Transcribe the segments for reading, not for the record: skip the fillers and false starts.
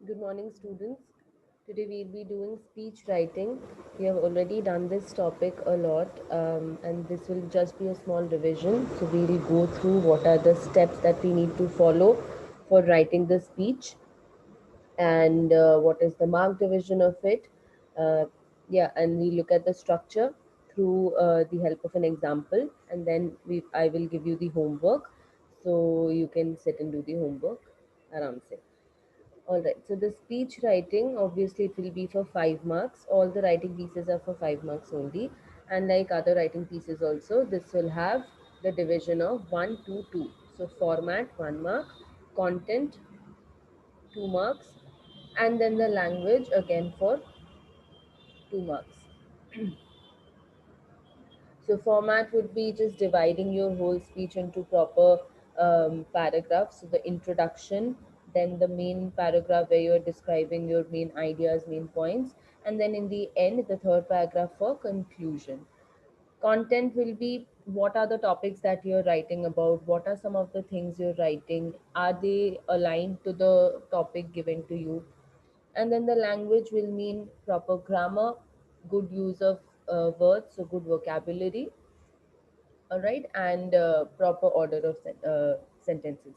Good morning, students. Today we'll be doing speech writing. We have already done this topic a lot, and this will just be a small revision. So we'll go through what are the steps that we need to follow for writing the speech, and what is the mark division of it. Uh, yeah, and we look at the structure through the help of an example, and then I will give you the homework, so you can sit and do the homework around say. All right. So the speech writing, obviously, it will be for 5 marks. All the writing pieces are for 5 marks only. And like other writing pieces also, this will have the division of 1, 2, 2. So format, 1 mark, content, 2 marks, and then the language again for 2 marks. So format would be just dividing your whole speech into proper paragraphs. So the introduction, then the main paragraph where you're describing your main ideas, main points, and then in the end, the third paragraph for conclusion. Content will be what are the topics that you're writing about, what are some of the things you're writing, are they aligned to the topic given to you, and then the language will mean proper grammar, good use of words, so good vocabulary, all right, and proper order of sentences.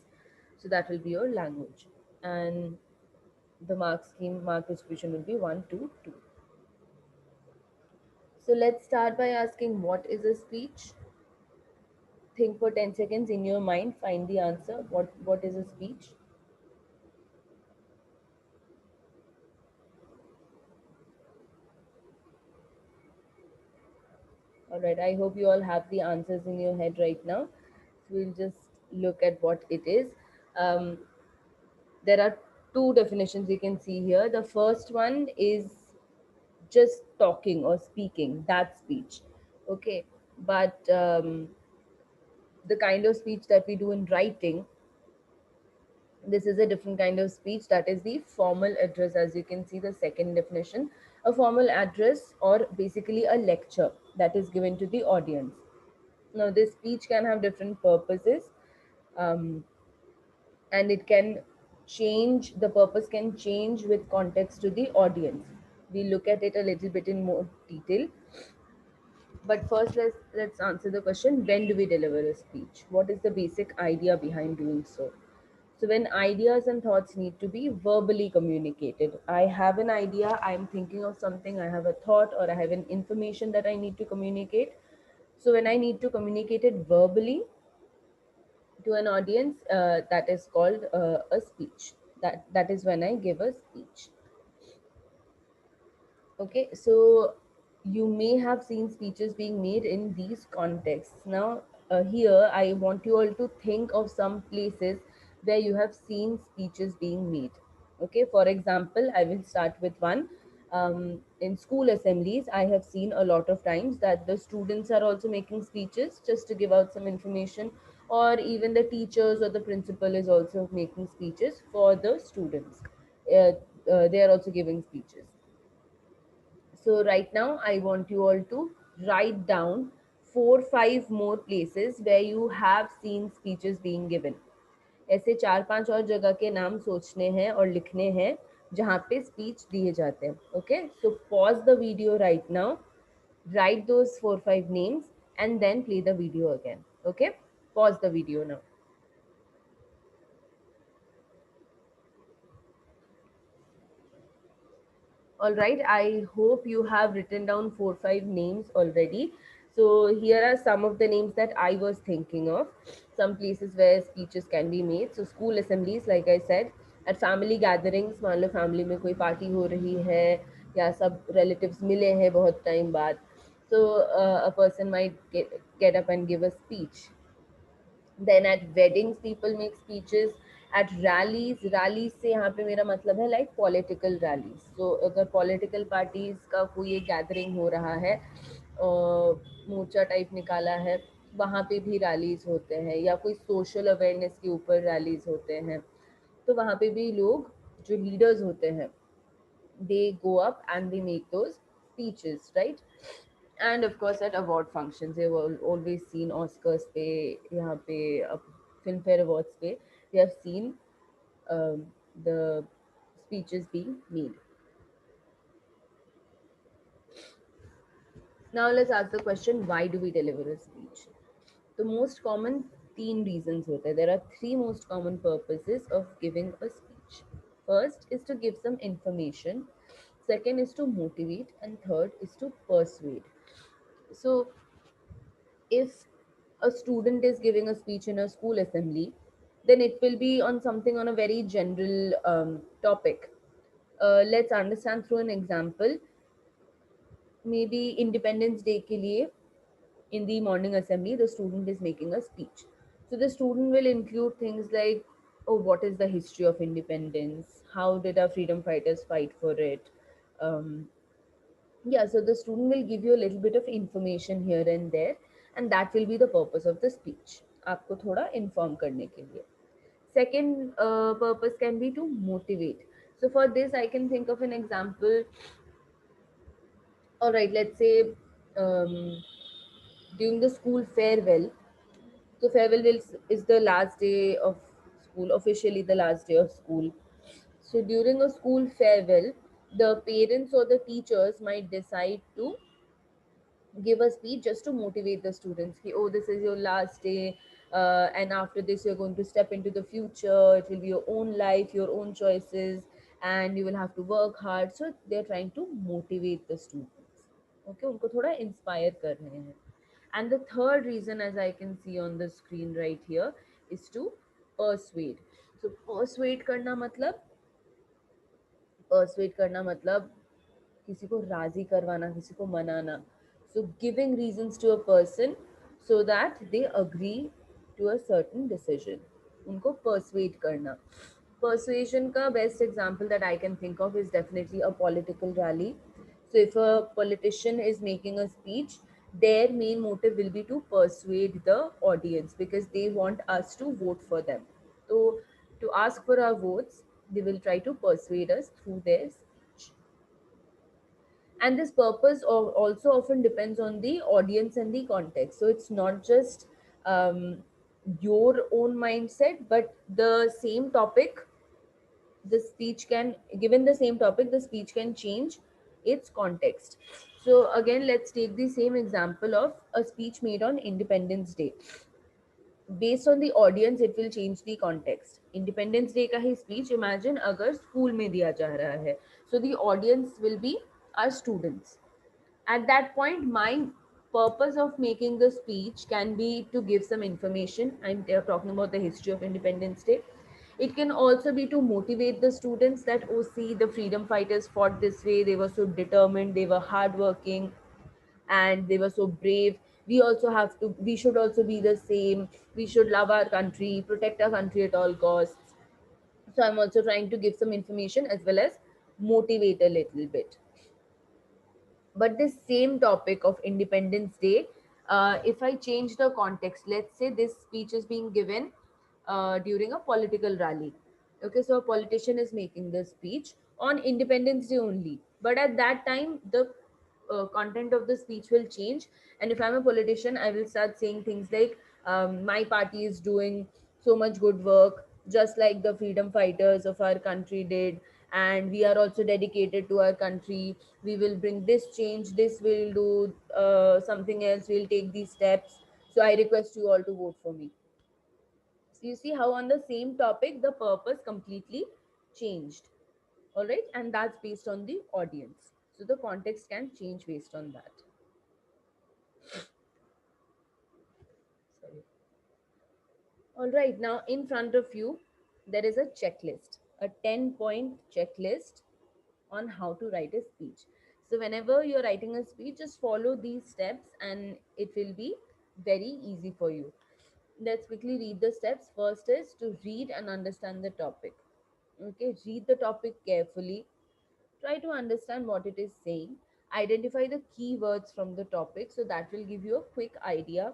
So that will be your language, and the mark distribution will be 1, 2, 2. So let's start by asking what is a speech. Think for 10 seconds in your mind, find the answer. What is a speech? All right, I hope you all have the answers in your head right now. So we'll just look at what it is. um, there are two definitions you can see here. The first one is just talking or speaking, that speech. Okay, but the kind of speech that we do in writing, this is a different kind of speech, that is the formal address. As you can see, the second definition, a formal address or basically a lecture that is given to the audience. Now this speech can have different purposes, um, and it can change, the purpose can change with context to the audience. We look at it a little bit in more detail. But first, let's answer the question: when do we deliver a speech? What is the basic idea behind doing so? So when ideas and thoughts need to be verbally communicated, I have an idea, I'm thinking of something, I have a thought, or I have an information that I need to communicate. So when I need to communicate it verbally to an audience, that is called a speech. That is when I give a speech. Okay, so you may have seen speeches being made in these contexts. Now, here I want you all to think of some places where you have seen speeches being made. Okay, for example, I will start with one. In school assemblies, I have seen a lot of times that the students are also making speeches just to give out some information, or even the teachers or the principal is also making speeches for the students. Uh, they are also giving speeches. So right now, I want you all to write down 4 5 more places where you have seen speeches being given. ऐसे 4 5 और जगह के नाम सोचने हैं और लिखने हैं जहाँ पे स्पीच दिए जाते हैं. Okay, so pause the video right now, write those 4 5 names, and then play the video again. Okay, pause the video now. All right, I hope you have written down 4 5 names already. So here are some of the names that I was thinking of. Some places where speeches can be made. So school assemblies, like I said, at family gatherings, मान लो family में कोई party हो रही है या सब relatives मिले हैं बहुत time बाद. So a person might get up and give a speech. Then at weddings people make speeches. At rallies से यहाँ पे मेरा मतलब है like political rallies. So अगर political parties का कोई एक gathering हो रहा है, मोर्चा टाइप निकाला है, वहाँ पे भी रैलीज होते हैं, या कोई सोशल अवेयरनेस के ऊपर रैलीज होते हैं, तो वहाँ पे भी लोग जो लीडर्स होते हैं, they go up and they make those speeches, right? And of course at award functions, they've always seen Oscars पे, यहाँ पे फिल्म फेयर अवार्ड्स पे, they have seen um, the speech is being made. Now let's ask the question, why do we deliver a speech? The most common तीन reasons होते हैं. There are three most common purposes of giving a speech. First is to give some information. Second is to motivate, and third is to persuade. So if a student is giving a speech in a school assembly, then it will be on something on a very general topic. Let's understand through an example. Maybe Independence Day के लिए in the morning assembly, the student is making a speech. So the student will include things like, oh, what is the history of independence? How did our freedom fighters fight for it? Um, yeah, so the student will give you a little bit of information here and there, and that will be the purpose of the speech. आपको थोड़ा inform करने के लिए. Second purpose can be to motivate. So for this, I can think of an example. All right, let's say um, during the school farewell. So is the last day of school, officially the last day of school. So during a school farewell, the parents or the teachers might decide to give a speech just to motivate the students. Ki, oh, this is your last day, and after this, you're going to step into the future. It will be your own life, your own choices, and you will have to work hard. So they're trying to motivate the students. Okay, उनको थोड़ा inspire कर रहे हैं. And the third reason, as I can see on the screen right here, is to persuade. So persuade करना मतलब किसी को राजी करवाना, किसी को मनाना. So giving reasons to a person so that they agree to a certain decision. उनको persuade करना. Persuasion का best example that I can think of is definitely a political rally. So if a politician is making a speech, their main motive will be to persuade the audience because they want us to vote for them. So to ask for our votes, they will try to persuade us through their speech. And this purpose also often depends on the audience and the context. So it's not just your own mindset, but the same topic, the speech can, given the same topic, the speech can change its context. So again, let's take the same example of a speech made on Independence Day. Based on the audience, it will change the context. Independence Day का ही speech imagine अगर school में दिया जा रहा है, so the audience will be our students. At that point, my purpose of making the speech can be to give some information. I'm talking about the history of Independence Day. It can also be to motivate the students that, oh, see, the freedom fighters fought this way, they were so determined, they were hardworking, and they were so brave. We should also be the same. We should love our country, protect our country at all costs. So I'm also trying to give some information as well as motivate a little bit. But this same topic of Independence Day, if I change the context, let's say this speech is being given during a political rally. Okay, so a politician is making this speech on Independence Day only, but at that time the content of the speech will change. And if I'm a politician, I will start saying things like, my party is doing so much good work, just like the freedom fighters of our country did, and we are also dedicated to our country. We will bring this change, this will do something else, we'll take these steps. So I request you all to vote for me. So you see how on the same topic, the purpose completely changed. All right, and that's based on the audience. So the context can change based on that. Sorry. All right, now in front of you, there is a checklist, a 10-point checklist on how to write a speech. So whenever you're writing a speech, just follow these steps and it will be very easy for you. Let's quickly read the steps. First is to read and understand the topic. Okay, read the topic carefully. Try to understand what it is saying. Identify the keywords from the topic, so that will give you a quick idea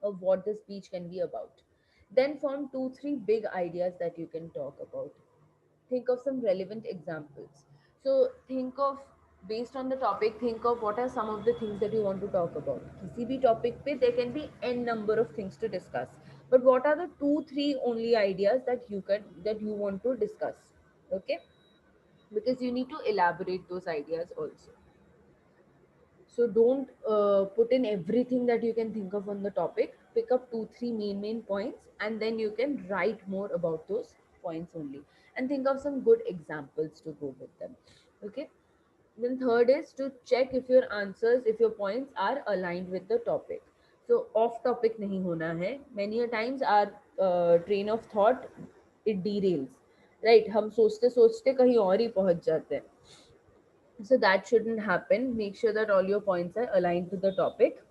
of what the speech can be about. Then form two, three big ideas that you can talk about. Think of some relevant examples. So think of, based on the topic, think of what are some of the things that you want to talk about. किसी भी topic पे there can be n number of things to discuss. But what are the two, three only ideas that you want to discuss? Okay. because you need to elaborate those ideas also. So don't put in everything that you can think of on the topic. Pick up two, three main points, and then you can write more about those points only. And think of some good examples to go with them. Okay. Then third is to check if your answers, if your points are aligned with the topic. So off topic nahi hona hai. Many a times our train of thought, it derails. Right? हम सोचते सोचते कहीं और ही पहुंच जाते हैं. So that shouldn't happen. Make sure that all your points are aligned to the topic.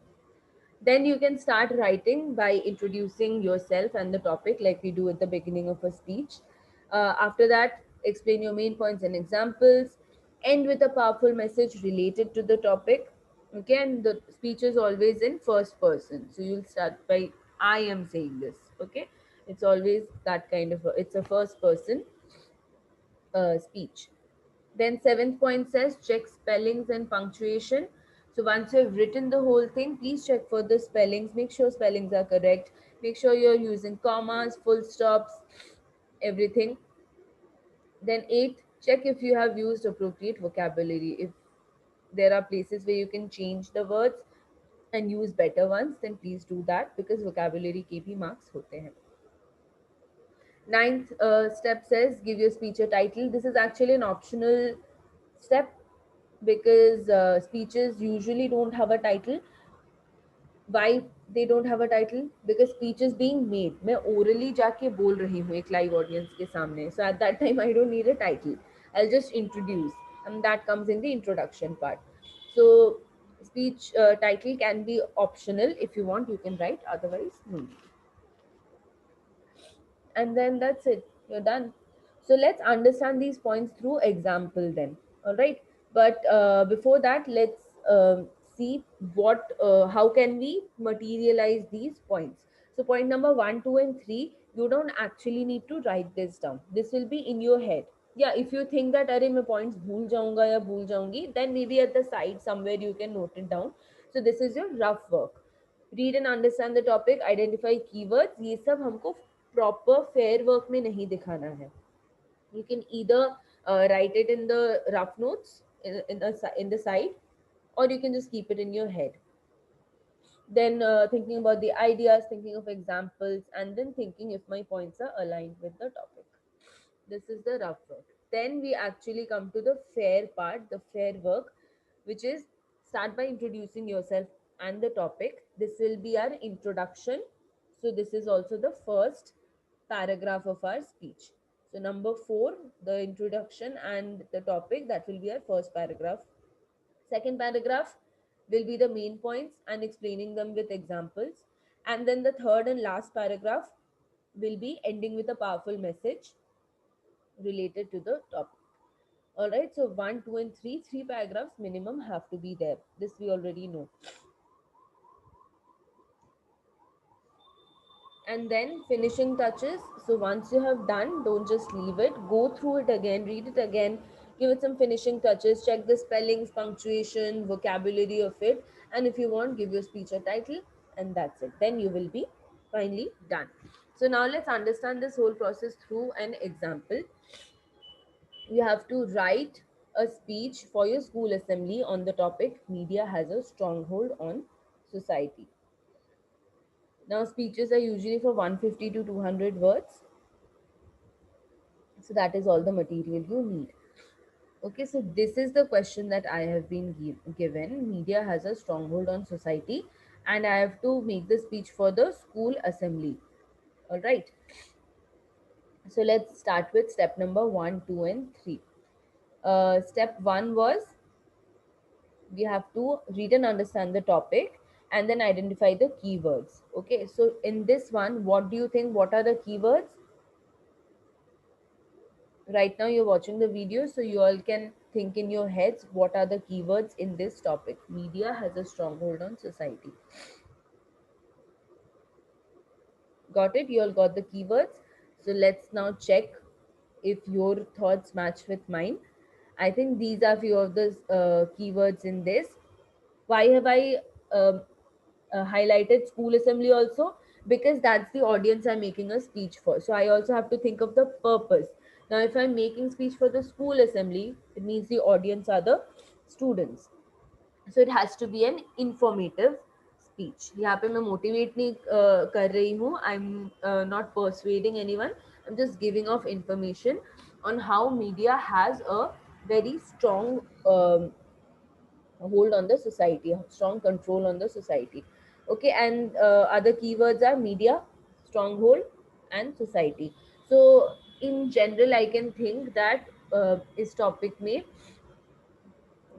Then you can start writing by introducing yourself and the topic, like we do at the beginning of a speech. After that, explain your main points and examples. End with a powerful message related to the topic. Okay, and the speech is always in first person. So you'll start by I am saying this. Okay, it's always that kind of it's a first person speech. Then seventh point says check spellings and punctuation. So once you've written the whole thing, please check for the spellings. Make sure spellings are correct. Make sure you're using commas, full stops, everything. Then eighth, check if you have used appropriate vocabulary. If there are places where you can change the words and use better ones, then please do that because vocabulary के भी marks होते हैं. Ninth step says give your speech a title. This is actually an optional step because speeches usually don't have a title. Why they don't have a title? Because speech is being made. मैं orally जाके बोल रही हूँ एक live audience के सामने. So at that time I don't need a title. I'll just introduce, and that comes in the introduction part. So speech title can be optional. If you want, you can write. Otherwise, no. And then that's it, you're done. So let's understand these points through example then. All right, but before that, let's see what how can we materialize these points. So point number 1, 2 and 3, you don't actually need to write this down. This will be in your head. Yeah, if you think that अरे मैं points भूल जाऊंगा या भूल जाऊंगी, then maybe at the side somewhere you can note it down. So this is your rough work. Read and understand the topic, identify keywords, ये सब हमको प्रॉपर फेयर वर्क में नहीं दिखाना है. You can either write it in the rough notes in the side, or you can just keep it in your head. Then thinking about the ideas, thinking of examples, and then thinking if my points are aligned with the topic. This is the rough work. Then we actually come to the fair part, the fair work, which is start by introducing yourself and the topic. This will be our introduction. So this is also the first paragraph of our speech. So number 4, the introduction and the topic, that will be our first paragraph. Second paragraph will be the main points and explaining them with examples. And then the third and last paragraph will be ending with a powerful message related to the topic. All right, so 1, 2, and 3, 3 paragraphs minimum have to be there. This we already know. And then finishing touches. So once you have done, don't just leave it. Go through it again, read it again, give it some finishing touches, check the spellings, punctuation, vocabulary of it. And if you want, give your speech a title, and that's it. Then you will be finally done. So now let's understand this whole process through an example. You have to write a speech for your school assembly on the topic media has a stronghold on society. Now speeches are usually for 150 to 200 words. So that is all the material you need. Okay, so this is the question that I have been given. Media has a stronghold on society, and I have to make the speech for the school assembly. All right. So let's start with step number 1, 2, and 3. Step 1 was we have to read and understand the topic and then identify the keywords. Okay, so in this one, what do you think? What are the keywords? Right now you're watching the video, so you all can think in your heads what are the keywords in this topic. Media has a stronghold on society. Got it? You all got the keywords. So let's now check if your thoughts match with mine. I think these are few of the keywords in this. Why have I highlighted school assembly also? Because that's the audience I'm making a speech for. So I also have to think of the purpose. Now, if I'm making speech for the school assembly, it means the audience are the students. So it has to be an informative speech. यहाँ पे मैं motivate नहीं कर रही हूँ. I'm not persuading anyone. I'm just giving off information on how media has a very strong hold on the society, strong control on the society. Okay, and other keywords are media, stronghold, and society. So in general, I can think that इस topic में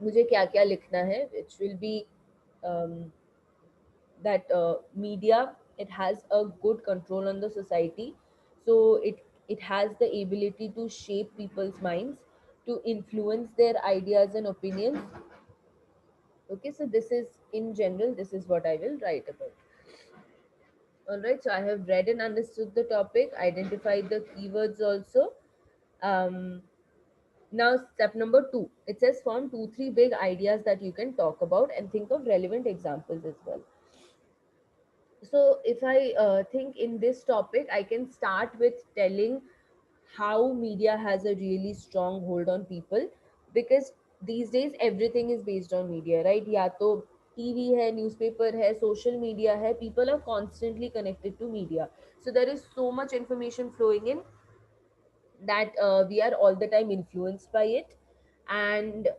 मुझे क्या क्या लिखना है, which will be um, that media, it has a good control on the society. So it has the ability to shape people's minds, to influence their ideas and opinions. Okay, so this is in general, this is what I will write about. All right, so I have read and understood the topic, identified the keywords also. um, Now, step number 2, it says form 2 3 big ideas that you can talk about and think of relevant examples as well. So if I think in this topic, I can start with telling how media has a really strong hold on people, because these days everything is based on media, right? या तो TV है, newspaper है, social media है, people are constantly connected to media. So there is so much information flowing in that we are all the time influenced by it, and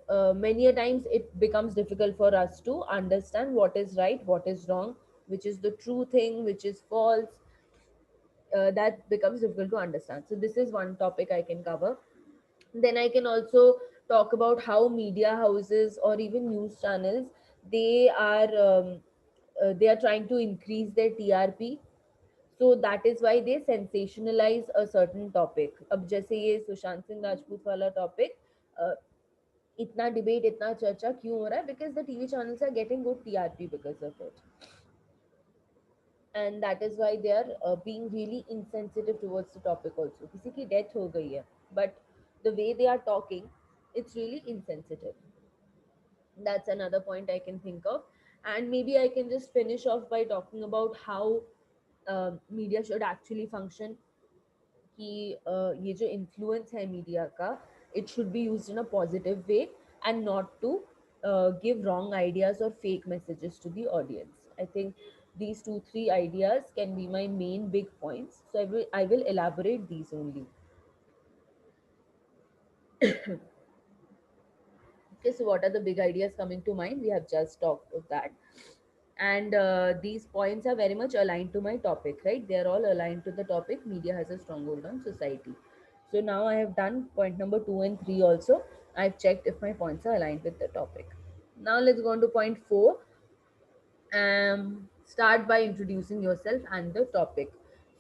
many a times it becomes difficult for us to understand what is right, what is wrong, which is the true thing, which is false. That becomes difficult to understand. So this is one topic I can cover. Then I can also talk about how media houses or even news channels, they are they are trying to increase their TRP. So that is why they sensationalize a certain topic. अब जैसे ये सुशांत सिंह राजपूत वाला topic, इतना debate, इतना चर्चा क्यों हो रहा है? Because the TV channels are getting good TRP because of it, and that is why they are being really insensitive towards the topic also. किसी की डेथ हो गई है, but the way they are talking, it's really insensitive. That's another point I can think of. And maybe I can just finish off by talking about how media should actually function. कि ये जो influence है media का, it should be used in a positive way and not to give wrong ideas or fake messages to the audience. I think these 2 3 ideas can be my main big points, so I will elaborate these only. Okay, so what are the big ideas coming to mind? We have just talked of that, and these points are very much aligned to my topic, right? They are all aligned to the topic, media has a stronghold on society. So now I have done point number 2 and 3 also. I've checked if my points are aligned with the topic. Now let's go on to point 4. Start by introducing yourself and the topic.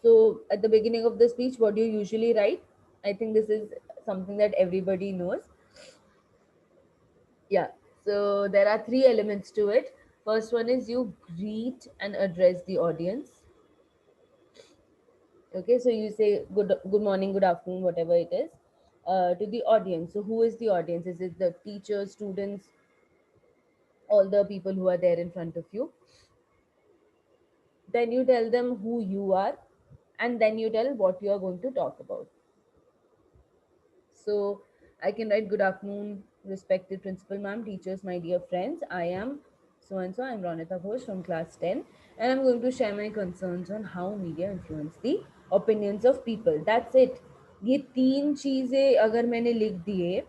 So at the beginning of the speech, what do you usually write? I think this is something that everybody knows. Yeah, so there are 3 elements to it. First one is you greet and address the audience. Okay, so you say good morning, good afternoon, whatever it is, to the audience. So who is the audience? Is it the teachers, students, all the people who are there in front of you? Then you tell them who you are, and then you tell what you are going to talk about. So I can write good afternoon, respected principal ma'am, teachers, my dear friends. I am so and so. I'm Ronita Ghosh from class 10, and I'm going to share my concerns on how media influence the opinions of people. That's it. ये 3 चीजें अगर मैंने लिख दिए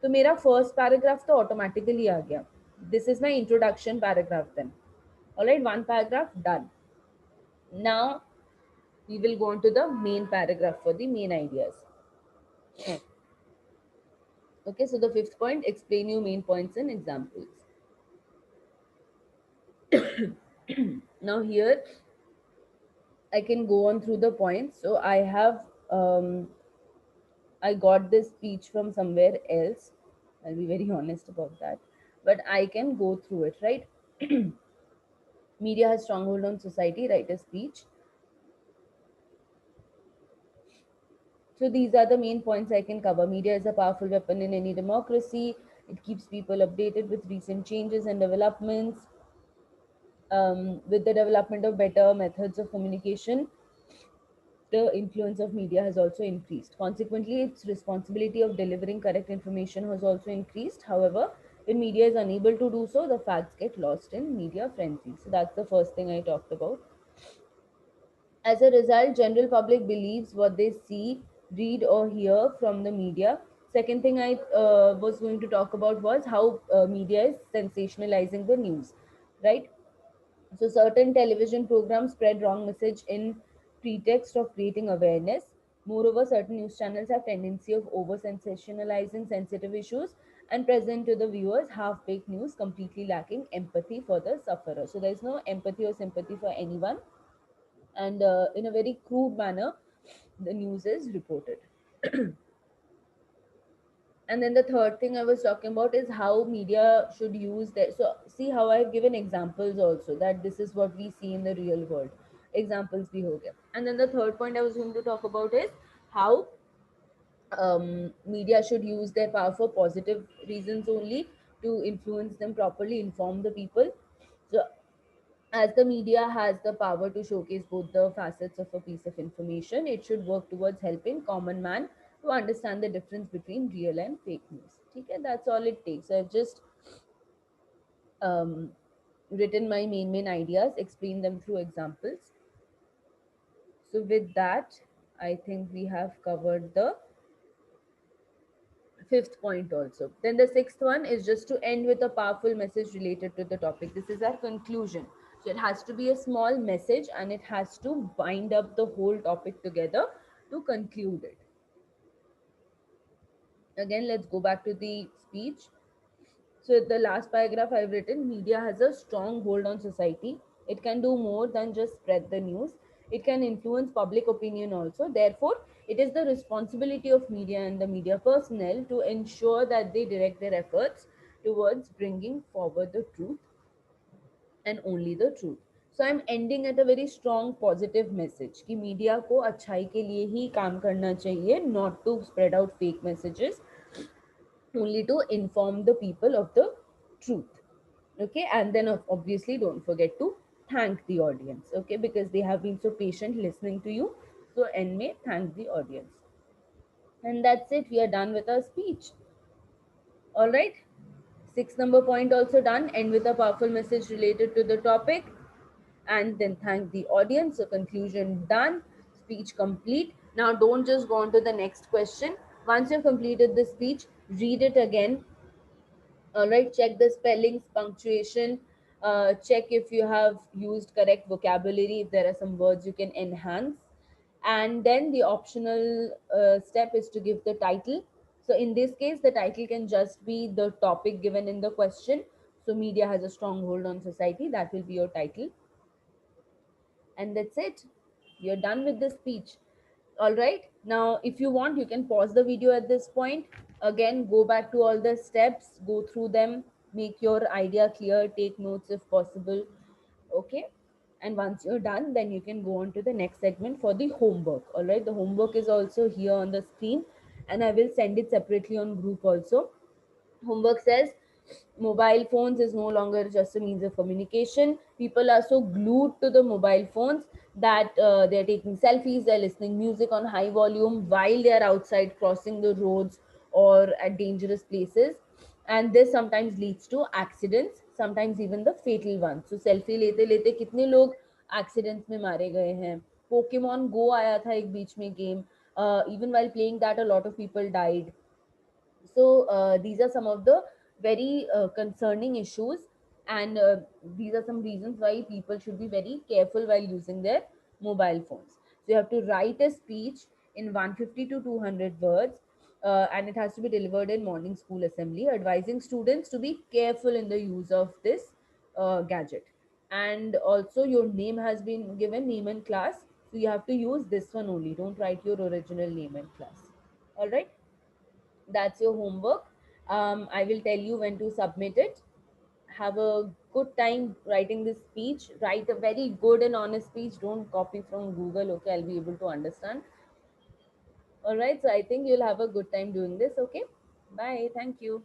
तो मेरा first paragraph तो automatically आ गया. This is my introduction paragraph then. Alright, one paragraph done. Now we will go on to the main paragraph for the main ideas. Okay, so the fifth point, explain your main points and examples. Now here I can go on through the points. So I have I got this speech from somewhere else. I'll be very honest about that. But I can go through it, right? Media has stronghold on society, write a speech. So these are the main points I can cover. Media is a powerful weapon in any democracy. It keeps people updated with recent changes and developments. With the development of better methods of communication, the influence of media has also increased. Consequently, its responsibility of delivering correct information has also increased. However, when media is unable to do so, the facts get lost in media frenzy. So that's the first thing I talked about. As a result, general public believes what they see, read, or hear from the media. Second thing I was going to talk about was how media is sensationalizing the news, right? So certain television programs spread wrong message in pretext of creating awareness. Moreover, certain news channels have tendency of over sensationalizing sensitive issues and present to the viewers half-baked news, completely lacking empathy for the sufferer. So there is no empathy or sympathy for anyone, and in a very crude manner, the news is reported. And then the third thing I was talking about is how media should use their. So see how I've given examples also, that this is what we see in the real world. Examples bhi ho gaya. And then the third point I was going to talk about is how media should use their power for positive reasons only, to influence them properly, inform the people. So as the media has the power to showcase both the facets of a piece of information, it should work towards helping common man to understand the difference between real and fake news. Okay, that's all it takes. So I've just um, written my main ideas, explain them through examples. So with that, I think we have covered the fifth point also. Then the sixth one is just to end with a powerful message related to the topic. This is our conclusion. So it has to be a small message and it has to bind up the whole topic together to conclude it. Again, let's go back to the speech. So the last paragraph I've written, media has a strong hold on society. It can do more than just spread the news. It can influence public opinion also. Therefore, it is the responsibility of media and the media personnel to ensure that they direct their efforts towards bringing forward the truth and only the truth. So I'm ending at a very strong positive message कि media को अच्छाई के लिए ही काम करना चाहिए, not to spread out fake messages, only to inform the people of the truth. Okay, and then obviously don't forget to thank the audience, okay, because they have been so patient listening to you. So end may thank the audience. And that's it, we are done with our speech. All right, six number point also done, end with a powerful message related to the topic, and then thank the audience. So conclusion done, speech complete. Now don't just go on to the next question. Once you've completed the speech, read it again. All right, check the spellings, punctuation, check if you have used correct vocabulary, if there are some words you can enhance. And then the optional step is to give the title. So in this case, the title can just be the topic given in the question. So media has a strong hold on society, that will be your title. And that's it, you're done with the speech. All right, now if you want, you can pause the video at this point. Again, go back to all the steps, go through them, make your idea clear, take notes if possible. Okay, and once you're done, then you can go on to the next segment for the homework. All right, the homework is also here on the screen, and I will send it separately on group also. Homework says mobile phones is no longer just a means of communication. People are so glued to the mobile phones that they're taking selfies, they're listening music on high volume while they're outside crossing the roads or at dangerous places. And this sometimes leads to accidents, sometimes even the fatal ones. So selfie लेते लेते कितने लोग accidents में मारे गए हैं. Pokemon Go आया था एक बीच में game. Even while playing that, a lot of people died. So these are some of the very concerning issues, and these are some reasons why people should be very careful while using their mobile phones. So you have to write a speech in 150 to 200 words, and it has to be delivered in morning school assembly, advising students to be careful in the use of this gadget. And also your name has been given, name and class, so you have to use this one only, don't write your original name and class. All right, that's your homework. I will tell you when to submit it. Have a good time writing this speech. Write a very good and honest speech. Don't copy from Google. Okay, I'll be able to understand. All right, so I think you'll have a good time doing this. Okay, bye. Thank you.